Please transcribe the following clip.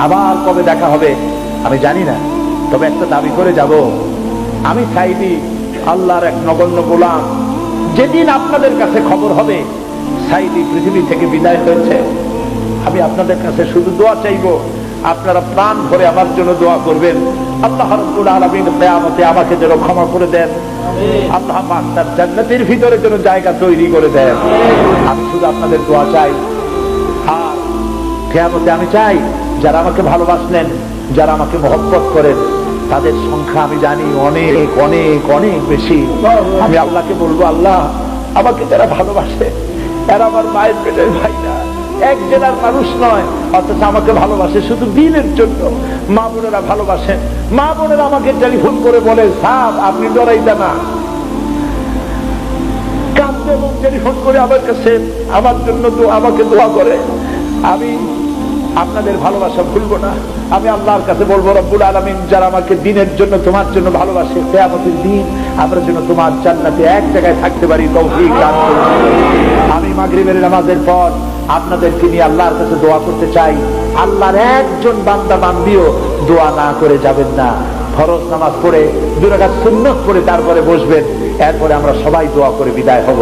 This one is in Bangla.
আবার কবে দেখা হবে আমি জানি না, তবে একটা দাবি করে যাব, আমি সাইদি আল্লাহর এক নগণ্য গোলাম। যেদিন আপনাদের কাছে খবর হবে সাইদি পৃথিবী থেকে বিদায় হয়েছে, আমি আপনাদের কাছে শুধু দোয়া চাইব, আপনারা প্রাণ ভরে আমার জন্য দোয়া করবেন। আল্লাহ রাব্বুল আলামিন কিয়ামতে আমাকে যেন ক্ষমা করে দেন, আল্লাহ পাক তার জান্নাতের ভিতরে যেন জায়গা তৈরি করে দেন। আমি শুধু আপনাদের দোয়া চাই। আর কিয়ামতে আমি চাই যারা আমাকে ভালোবাসলেন, যারা আমাকে মহব্বত করেন, তাদের সংখ্যা আমি জানি অনেক অনেক অনেক বেশি। আমি আল্লাহকে বলবো, আল্লাহ আমাকে যারা ভালোবাসে এরা আমার মায়ের পেটের ভাই না, এক জেলার মানুষ নয়, অথচ আমাকে ভালোবাসে শুধু দিনের জন্য। মা বোনেরা ভালোবাসেন, মা বোনেরা আমাকে টেলিফোন করে বলে, সাহেব আপনি ডরাইতে না, কাঁদতে এবং টেলিফোন করে আমার কাছে আমার জন্য আমাকে দোয়া করে। আমি আপনাদের ভালোবাসা ভুলবো না। আমি আল্লাহর কাছে বলবো, রব্বুল আলামিন যারা আমাকে দিনের জন্য তোমার জন্য ভালোবাসে, কিয়ামতের দিন আমরা যেন তোমার জান্নাতে এক জায়গায় থাকতে পারি, তৌফিক দান করুন। আমি মাগরিবের নামাজের পর আপনাদেরকে নিয়ে আল্লাহর কাছে দোয়া করতে চাই। আল্লাহর একজন বান্দা বান্দিও দোয়া না করে যাবেন না। ফরজ নামাজ পড়ে 2 রাকাত সুন্নাত পড়ে তারপরে বসবেন, এরপরে আমরা সবাই দোয়া করে বিদায় হব।